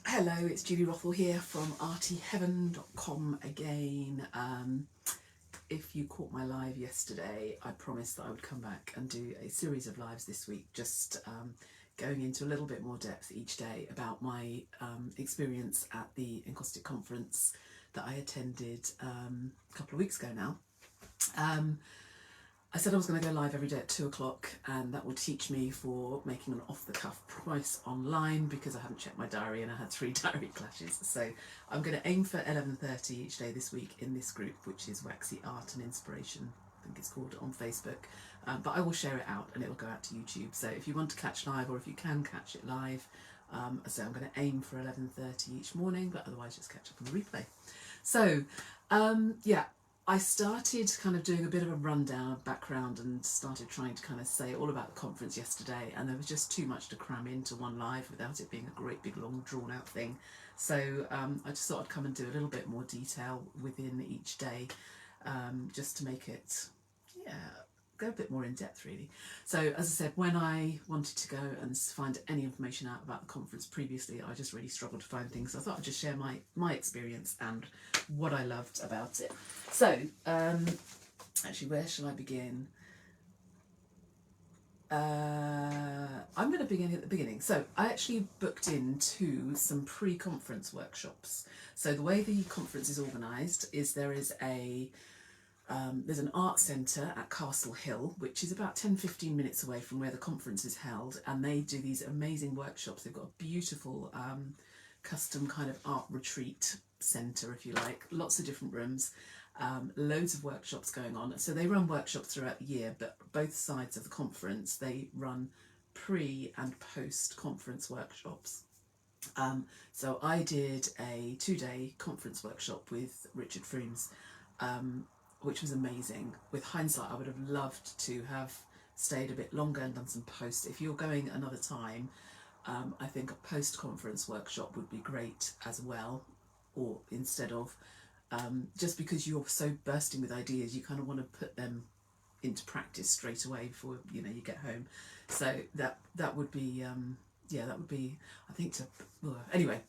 Hello, it's Julie Rothwell here from artyheaven.com again. If you caught my live yesterday, I promised that I would come back and do a series of lives this week, just going into a little bit more depth each day about my experience at the Encaustic conference that I attended a couple of weeks ago now. I said I was going to go live every day at 2 o'clock, and that would teach me for making an off-the-cuff price online, because I haven't checked my diary and I had 3 diary clashes. So I'm going to aim for 11:30 each day this week in this group, which is Waxy Art and Inspiration, I think it's called, on Facebook. But I will share it out and it will go out to YouTube. So if you want to catch live, or if you can catch it live, so I'm going to aim for 11:30 each morning, but otherwise just catch up on the replay. So yeah, I started kind of doing a bit of a rundown, background, and started trying to kind of say all about the conference yesterday, and there was just too much to cram into one live without it being a great big long drawn out thing. So I just thought I'd come and do a little bit more detail within each day, just to make it, yeah, go a bit more in depth really. So as I said, when I wanted to go and find any information out about the conference previously, I just really struggled to find things. So I thought I'd just share my experience and what I loved about it. So actually, where shall I begin? I'm going to begin at the beginning. So I actually booked into some pre-conference workshops. So the way the conference is organised is there's an art centre at Castle Hill, which is about 10-15 minutes away from where the conference is held, and they do these amazing workshops. They've got a beautiful custom kind of art retreat centre, if you like, lots of different rooms, loads of workshops going on. So they run workshops throughout the year, but both sides of the conference, they run pre and post conference workshops. So I did a 2-day conference workshop with Richard Frumess, which was amazing. With hindsight, I would have loved to have stayed a bit longer and done some post. If you're going another time, I think a post-conference workshop would be great as well, or instead of, just because you're so bursting with ideas, you kind of want to put them into practice straight away before you get home. So that would be that would be, I think, anyway.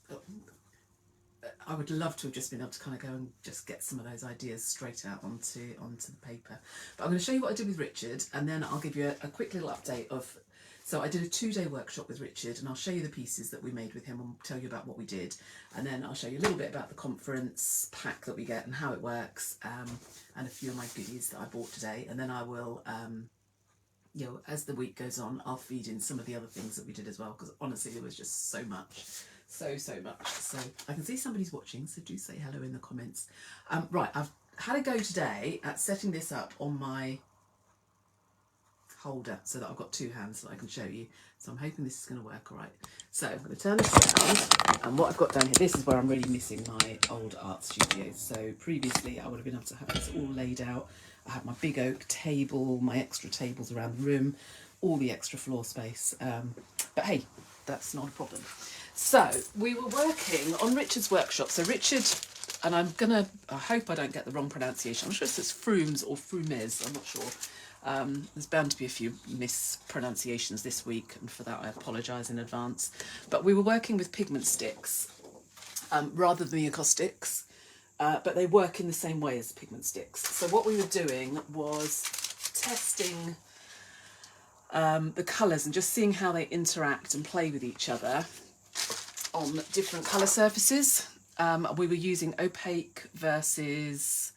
I would love to have just been able to kind of go and just get some of those ideas straight out onto the paper. But I'm going to show you what I did with Richard, and then I'll give you a quick little update of. So I did a 2-day workshop with Richard, and I'll show you the pieces that we made with him and tell you about what we did. And then I'll show you a little bit about the conference pack that we get and how it works, and a few of my goodies that I bought today. And then I will, as the week goes on, I'll feed in some of the other things that we did as well, because honestly, there was just so much. So much. So I can see somebody's watching, so do say hello in the comments. Right, I've had a go today at setting this up on my holder so that I've got 2 hands that I can show you. So I'm hoping this is going to work all right. So I'm going to turn this around, and what I've got down here, this is where I'm really missing my old art studio. So previously I would have been able to have this all laid out. I have my big oak table, my extra tables around the room, all the extra floor space. But hey, that's not a problem. So we were working on Richard's workshop. So Richard, and I hope I don't get the wrong pronunciation. I'm sure it says Frumess or Frumess, I'm not sure. There's bound to be a few mispronunciations this week, and for that I apologise in advance. But we were working with pigment sticks rather than the acoustics, but they work in the same way as pigment sticks. So what we were doing was testing the colours and just seeing how they interact and play with each other on different colour surfaces. We were using opaque versus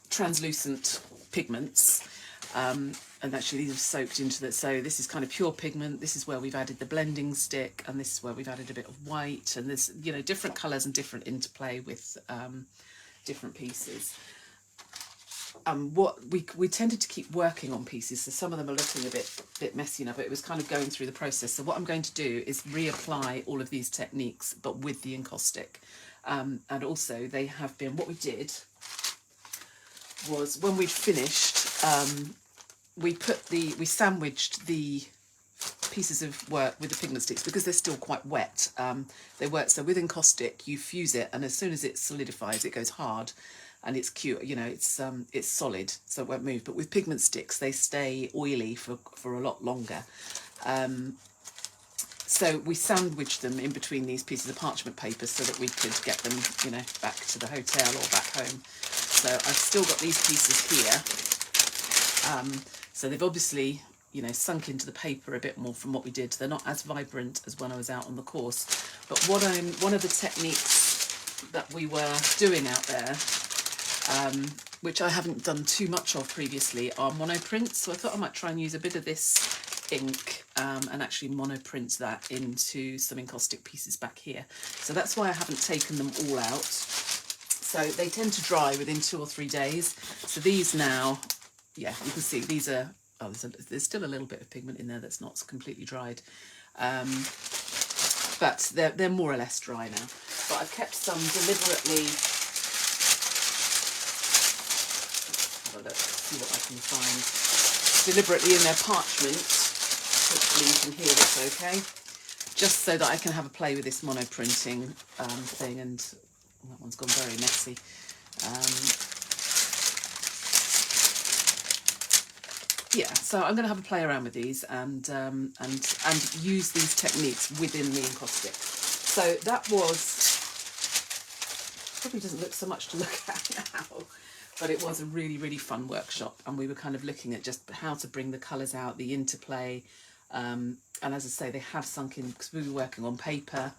translucent pigments, and actually these are soaked into the, so this is kind of pure pigment, this is where we've added the blending stick, and this is where we've added a bit of white, and there's different colours and different interplay with different pieces. What we tended to keep working on pieces, so some of them are looking a bit messy now, but it was kind of going through the process. So what I'm going to do is reapply all of these techniques, but with the encaustic. And also they have been, what we did was when we'd finished, we sandwiched the pieces of work with the pigment sticks because they're still quite wet. They work, so with encaustic you fuse it, and as soon as it solidifies it goes hard. And it's cute, it's solid, so it won't move. But with pigment sticks, they stay oily for a lot longer. So we sandwiched them in between these pieces of parchment paper so that we could get them, you know, back to the hotel or back home. So I've still got these pieces here. So they've obviously, you know, sunk into the paper a bit more from what we did. They're not as vibrant as when I was out on the course. But one of the techniques that we were doing out there, which I haven't done too much of previously, are monoprints. So I thought I might try and use a bit of this ink and actually monoprint that into some encaustic pieces back here. So that's why I haven't taken them all out. So they tend to dry within 2 or 3 days. So these now, yeah, you can see these are, oh, there's still a little bit of pigment in there that's not completely dried. But they're more or less dry now. But I've kept some deliberately, have a look, see what I can find, deliberately in their parchment. Hopefully you can hear this okay. Just so that I can have a play with this monoprinting thing, and that one's gone very messy. Yeah, so I'm going to have a play around with these and use these techniques within the encaustic. So that was, probably doesn't look so much to look at now, but it was a really, really fun workshop, and we were kind of looking at just how to bring the colours out, the interplay, and as I say, they have sunk in, because we were working on paper,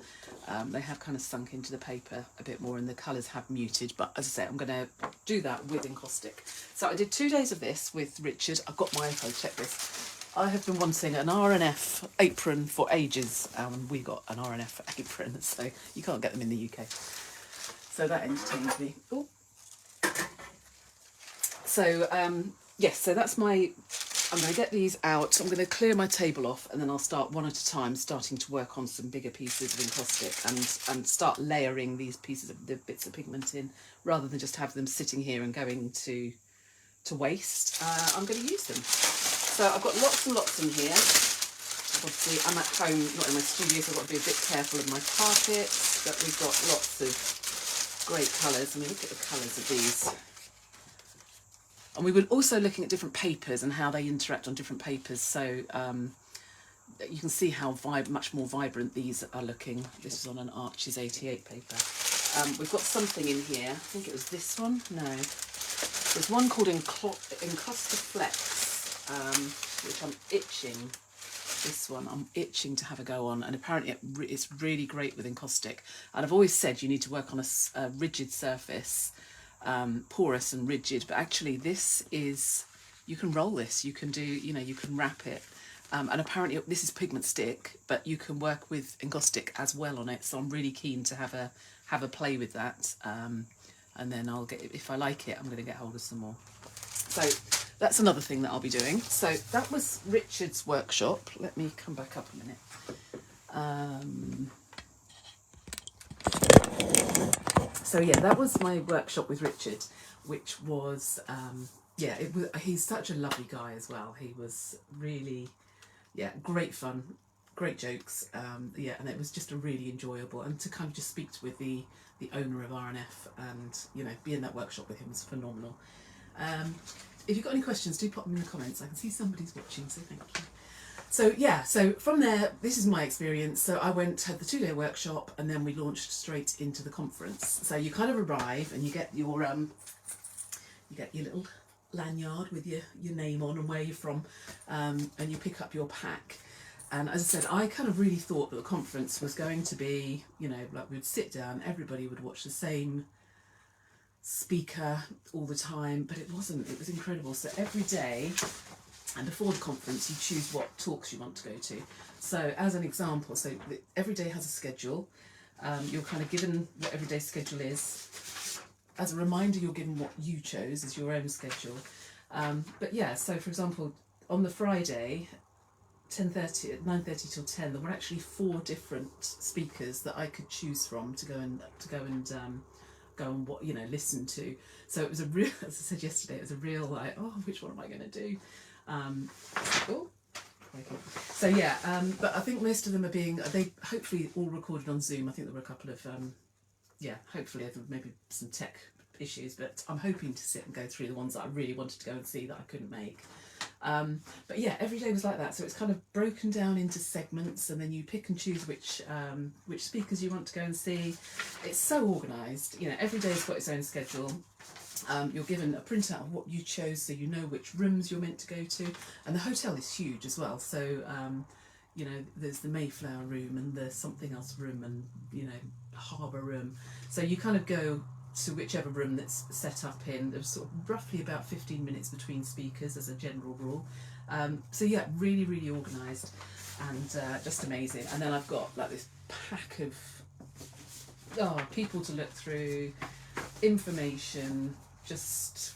they have kind of sunk into the paper a bit more and the colours have muted, but as I say, I'm going to do that with encaustic. So I did 2 days of this with Richard. I've got my, check this. I have been wanting an R&F apron for ages, and we got an R&F apron, so you can't get them in the UK. So that entertains me. Ooh. So, yes, so that's my, I'm going to get these out. I'm going to clear my table off, and then I'll start one at a time, starting to work on some bigger pieces of encaustic and start layering these pieces of the bits of pigment in, rather than just have them sitting here and going to waste. I'm going to use them. So I've got lots and lots in here. Obviously, I'm at home, not in my studio, so I've got to be a bit careful of my carpets, but we've got lots of great colours. I mean, look at the colours of these. And we were also looking at different papers and how they interact on different papers. So you can see how much more vibrant these are looking. This is on an Arches 88 paper. We've got something in here. I think it was this one. No. There's one called Encaustic Flex, which I'm itching. This one I'm itching to have a go on, and apparently it's really great with encaustic. And I've always said you need to work on a rigid surface. Porous and rigid, but actually this is, you can roll this, you can do, you know, you can wrap it, and apparently this is pigment stick, but you can work with encaustic as well on it, so I'm really keen to have a play with that, and then I'll get, if I like it, I'm going to get hold of some more. So that's another thing that I'll be doing. So that was Richard's workshop. Let me come back up a minute. So yeah, that was my workshop with Richard, which was, yeah, he's such a lovely guy as well. He was really, yeah, great fun, great jokes, yeah, and it was just a really enjoyable, and to kind of just speak with the owner of R&F and, you know, be in that workshop with him was phenomenal. If you've got any questions, do pop them in the comments. I can see somebody's watching, so thank you. So yeah, so from there, this is my experience. So I had the 2-day workshop, and then we launched straight into the conference. So you kind of arrive and you get your little lanyard with your name on and where you're from, and you pick up your pack. And as I said, I kind of really thought that the conference was going to be, you know, like we'd sit down, everybody would watch the same speaker all the time, but it wasn't. It was incredible. So every day, and before the conference, you choose what talks you want to go to. So as an example, so every day has a schedule. You're kind of given what every day's schedule is. As a reminder, you're given what you chose as your own schedule. But yeah, so for example, on the Friday, 9:30 till 10, there were actually 4 different speakers that I could choose from to go and you know, listen to. So it was a real, as I said yesterday, it was a real like, oh, which one am I going to do? So yeah, but I think most of them they hopefully all recorded on Zoom. I think there were a couple of yeah, hopefully maybe some tech issues, but I'm hoping to sit and go through the ones that I really wanted to go and see that I couldn't make. But yeah, every day was like that. So it's kind of broken down into segments, and then you pick and choose which speakers you want to go and see. It's so organised. You know, every day's got its own schedule. You're given a printout of what you chose, so you know which rooms you're meant to go to, and the hotel is huge as well. So you know, there's the Mayflower room and the something else room, and you know, harbour room. So you kind of go to whichever room that's set up in. There's sort of roughly about 15 minutes between speakers as a general rule. So yeah, really, really organised and just amazing. And then I've got like this pack of people to look through, information, just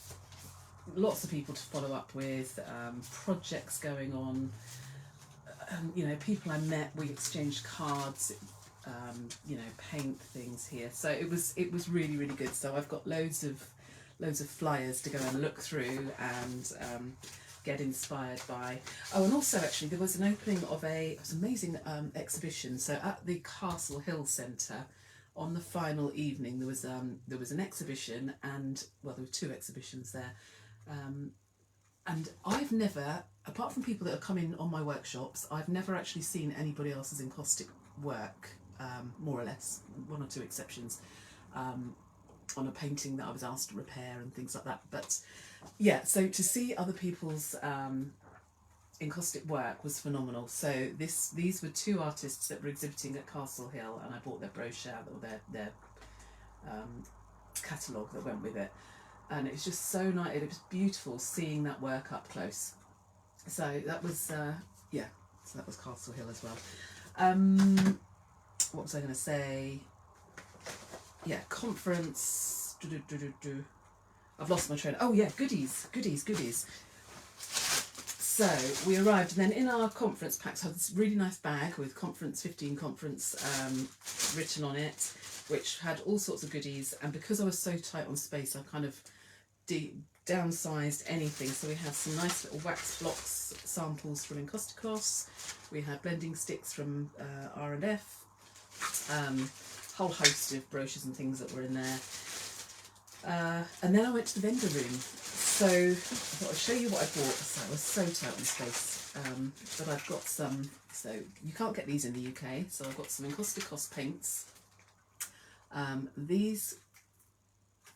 lots of people to follow up with, projects going on. You know, people I met, we exchanged cards, you know, paint things here. So it was really, really good. So I've got loads of flyers to go and look through and get inspired by. Oh, and also actually there was an opening of it was an amazing exhibition. So at the Castle Hill Centre, on the final evening, there was an exhibition, and well, there were two exhibitions there. And I've never, apart from people that have come in on my workshops, I've never actually seen anybody else's encaustic work, more or less, one or two exceptions, on a painting that I was asked to repair and things like that. But yeah, so to see other people's encaustic work was phenomenal. So these were two artists that were exhibiting at Castle Hill, and I bought their brochure or their catalogue that went with it. And it was just so nice. It was beautiful seeing that work up close. So that was so that was Castle Hill as well. What was I going to say? Yeah, conference. I've lost my train. Oh yeah, goodies. So we arrived, and then in our conference packs had this really nice bag with conference 15 conference written on it, which had all sorts of goodies. And because I was so tight on space, I kind of downsized anything. So we had some nice little wax blocks samples from Encaustic. We had blending sticks from R&F, whole host of brochures and things that were in there. And then I went to the vendor room. So I thought I'd show you what I bought. So I was so tight on space, but I've got some. So you can't get these in the UK. So I've got some Encaustic paints. These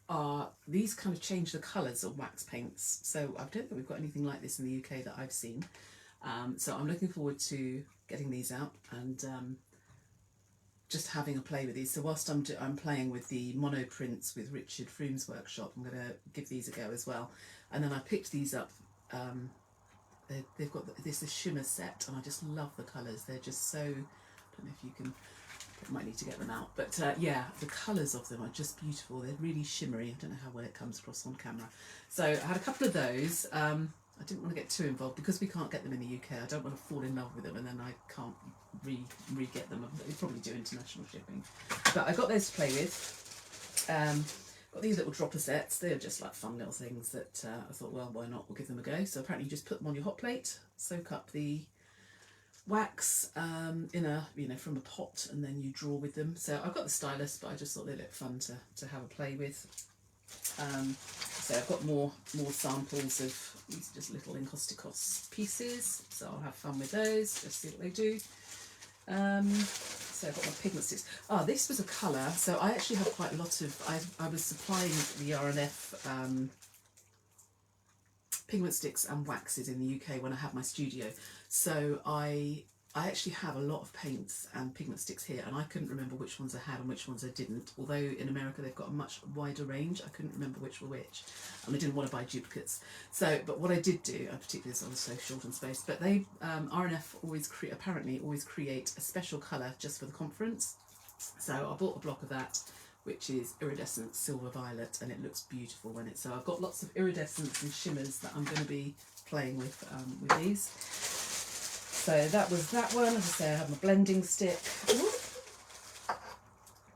kind of change the colours of wax paints. So I don't think we've got anything like this in the UK that I've seen. So I'm looking forward to getting these out and just having a play with these. So whilst I'm playing with the mono prints with Richard Frumess workshop, I'm going to give these a go as well. And then I picked these up. They've got this shimmer set, and I just love the colours. They're just so, I don't know if you can, might need to get them out, but yeah, the colours of them are just beautiful. They're really shimmery. I don't know how well it comes across on camera. So I had a couple of those. I didn't want to get too involved because we can't get them in the UK. I don't want to fall in love with them and then I can't re-get them. They probably do international shipping. But I got those to play with. Got these little dropper sets. They're just like fun little things that I thought, well, why not? We'll give them a go. So apparently you just put them on your hot plate, soak up the wax in a, you know, from a pot, and then you draw with them. So I've got the stylus, but I just thought they looked fun to have a play with. So I've got more samples of these just little Encaustic pieces, so I'll have fun with those, just see what they do. So I've got my pigment sticks. This was a colour, so I actually have quite a lot of, I was supplying the R&F pigment sticks and waxes in the UK when I had my studio. So I actually have a lot of paints and pigment sticks here, and I couldn't remember which ones I had and which ones I didn't. Although in America they've got a much wider range, I couldn't remember which were which, and I didn't want to buy duplicates. So, but what I did do, particularly as I was so short on space, but they R&F apparently always create a special colour just for the conference. So I bought a block of that, which is iridescent silver violet, and it looks beautiful when it's. So I've got lots of iridescents and shimmers that I'm going to be playing with these. So that was that one. As I say, I have my blending stick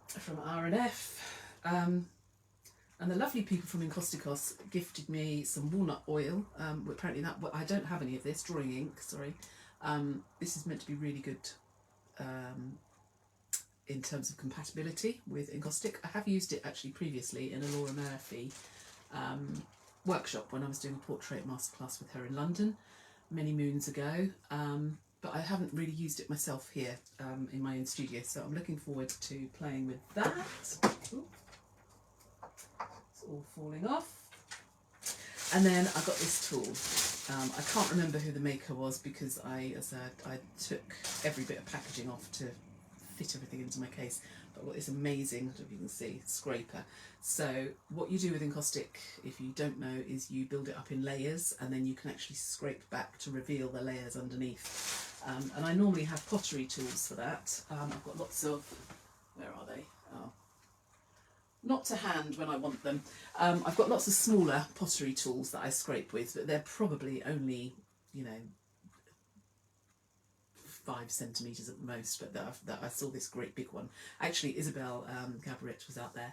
from R&F. And the lovely people from Encaustic gifted me some walnut oil. Apparently I don't have any of this, drawing ink, sorry. This is meant to be really good in terms of compatibility with Encaustic. I have used it actually previously in a Laura Murphy workshop when I was doing a portrait masterclass with her in London many moons ago. But I haven't really used it myself here in my own studio, so I'm looking forward to playing with that. Ooh, it's all falling off. And then I got this tool. I can't remember who the maker was because I took every bit of packaging off to fit everything into my case. But I've got this amazing, I don't know if you can see, scraper. So what you do with Encaustic, if you don't know, is you build it up in layers and then you can actually scrape back to reveal the layers underneath. And I normally have pottery tools for that. I've got lots of, where are they? Oh, not to hand when I want them. I've got lots of smaller pottery tools that I scrape with, but they're probably only, you know, 5 centimetres at the most, but that I saw this great big one. Actually, Isabel Gabarret was out there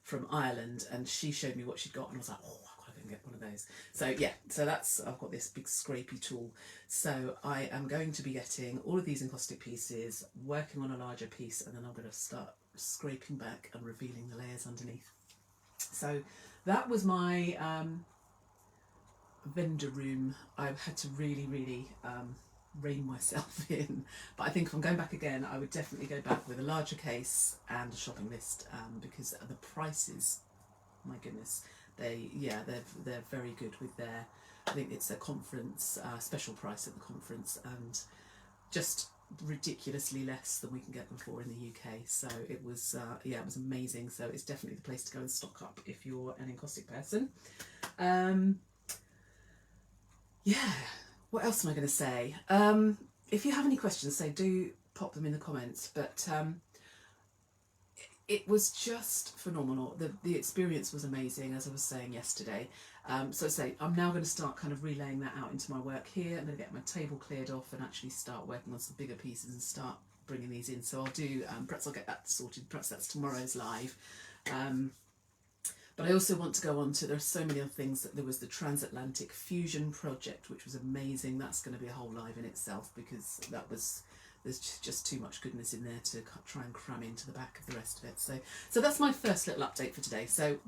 from Ireland and she showed me what she'd got and I was like, oh, I've got to go and get one of those. So yeah, so that's, I've got this big scrapey tool. So I am going to be getting all of these encaustic pieces, working on a larger piece, and then I'm going to start scraping back and revealing the layers underneath. So that was my vendor room. I had to really rein myself in, but I think if I'm going back again I would definitely go back with a larger case and a shopping list, because the prices, my goodness, they're very good with their, I think it's a conference special price at the conference, and just ridiculously less than we can get them for in the UK. So it was it was amazing. So it's definitely the place to go and stock up if you're an encaustic person. Yeah, what else am I going to say? If you have any questions, so do pop them in the comments. But it was just phenomenal. The experience was amazing, as I was saying yesterday. So I'm now going to start kind of relaying that out into my work here. I'm going to get my table cleared off and actually start working on some bigger pieces and start bringing these in. So I'll do, perhaps I'll get that sorted, perhaps that's tomorrow's live. But I also want to go on to, there are so many other things. There was the Transatlantic Fusion Project, which was amazing. That's going to be a whole live in itself because there's just too much goodness in there to try and cram into the back of the rest of it. So that's my first little update for today. So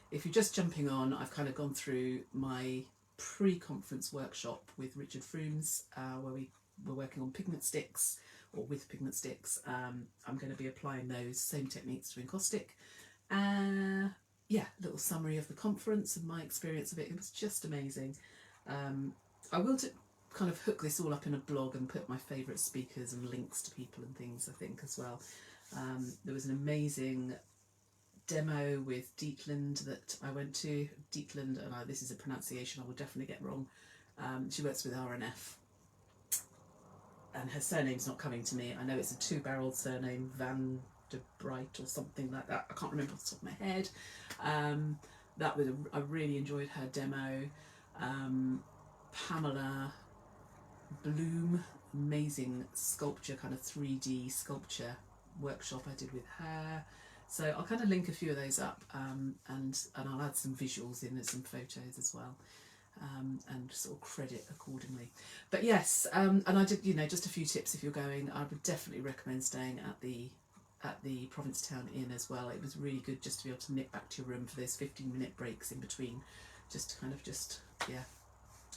if you're just jumping on, I've kind of gone through my pre-conference workshop with Richard Frumess, where we were working on pigment sticks, or with pigment sticks. I'm going to be applying those same techniques to encaustic. Yeah, little summary of the conference and my experience of it. It was just amazing. I will kind of hook this all up in a blog and put my favourite speakers and links to people and things, I think, as well. There was an amazing demo with Dietland that I went to. Dietland, and this is a pronunciation I will definitely get wrong. She works with RNF. And her surname's not coming to me. I know it's a 2-barreled surname, Van de Bright or something like that. I can't remember off the top of my head. That was I really enjoyed her demo. Pamela Bloom, amazing sculpture, kind of 3D sculpture workshop I did with her. So I'll kind of link a few of those up, and I'll add some visuals in and some photos as well. And sort of credit accordingly. But yes, and I did, just a few tips if you're going. I would definitely recommend staying at the Provincetown Inn as well. It was really good just to be able to nip back to your room for those 15-minute breaks in between, just to kind of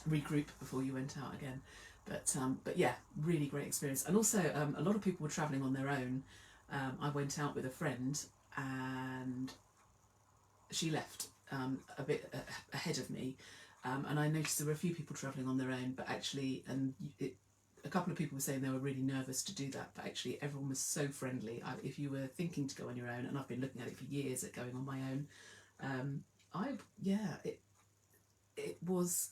regroup before you went out again. But yeah, really great experience. And also a lot of people were travelling on their own. I went out with a friend and she left a bit ahead of me. And I noticed there were a few people travelling on their own, but actually, a couple of people were saying they were really nervous to do that, but actually everyone was so friendly. If you were thinking to go on your own, and I've been looking at it for years at going on my own, it was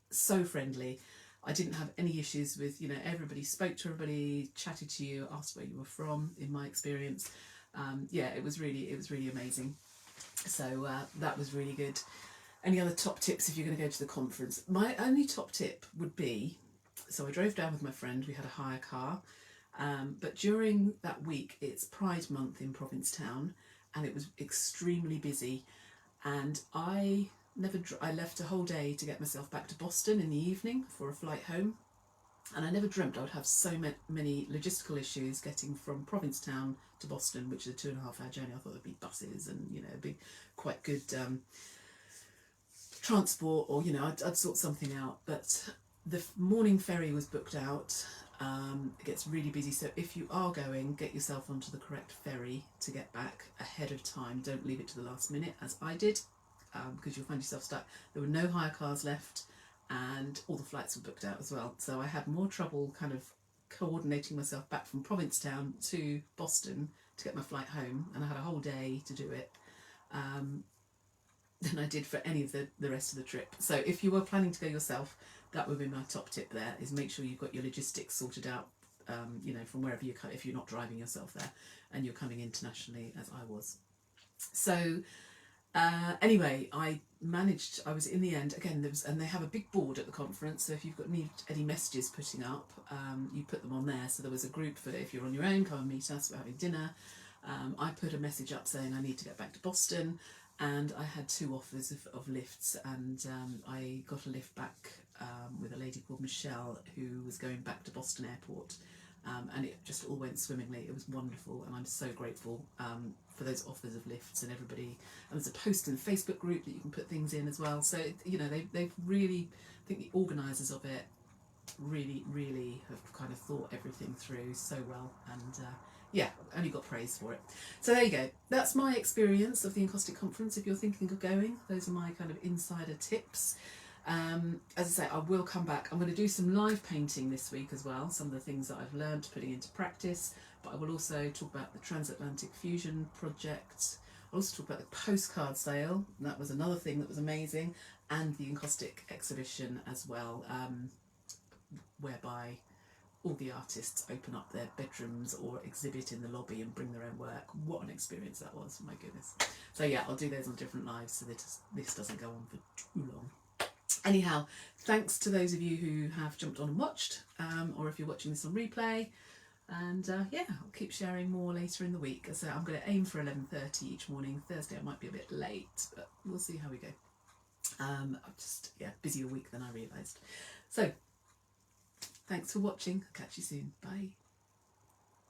so friendly. I didn't have any issues with, everybody spoke to everybody, chatted to you, asked where you were from, in my experience. It was really amazing. So that was really good. Any other top tips if you're going to go to the conference? My only top tip would be, so I drove down with my friend, we had a hire car, but during that week it's Pride Month in Provincetown and it was extremely busy, and I left a whole day to get myself back to Boston in the evening for a flight home, and I never dreamt I would have so many logistical issues getting from Provincetown to Boston, which is a 2.5-hour journey. I thought there'd be buses and, it'd be quite good transport, or I'd sort something out. But the morning ferry was booked out. It gets really busy, so if you are going, get yourself onto the correct ferry to get back ahead of time. Don't leave it to the last minute, as I did, because you'll find yourself stuck. There were no hire cars left, and all the flights were booked out as well. So I had more trouble kind of coordinating myself back from Provincetown to Boston to get my flight home, and I had a whole day to do it, than I did for any of the rest of the trip. So if you were planning to go yourself, that would be my top tip there, is make sure you've got your logistics sorted out, from wherever you come, if you're not driving yourself there and you're coming internationally, as I was. So anyway, I was in the end, again, and they have a big board at the conference, so if you've got any messages putting up, you put them on there. So there was a group for, if you're on your own, come and meet us, we're having dinner. I put a message up saying I need to get back to Boston, and I had 2 offers of lifts, and I got a lift back with a lady called Michelle, who was going back to Boston Airport, and it just all went swimmingly. It was wonderful, and I'm so grateful for those offers of lifts and everybody. And there's a post in the Facebook group that you can put things in as well. So they've really, I think the organisers of it really have kind of thought everything through so well, and only got praise for it. So there you go. That's my experience of the Encaustic conference. If you're thinking of going, those are my kind of insider tips. As I say, I will come back. I'm going to do some live painting this week as well, some of the things that I've learned putting into practice, but I will also talk about the Transatlantic Fusion project. I'll also talk about the postcard sale, and that was another thing that was amazing, and the Encaustic exhibition as well, whereby all the artists open up their bedrooms or exhibit in the lobby and bring their own work. What an experience that was, my goodness. So yeah, I'll do those on different lives so that this doesn't go on for too long. Anyhow, thanks to those of you who have jumped on and watched, or if you're watching this on replay. And I'll keep sharing more later in the week. So I'm going to aim for 11:30 each morning. Thursday I might be a bit late, but we'll see how we go. I'm just, busier week than I realised. So thanks for watching. Catch you soon. Bye.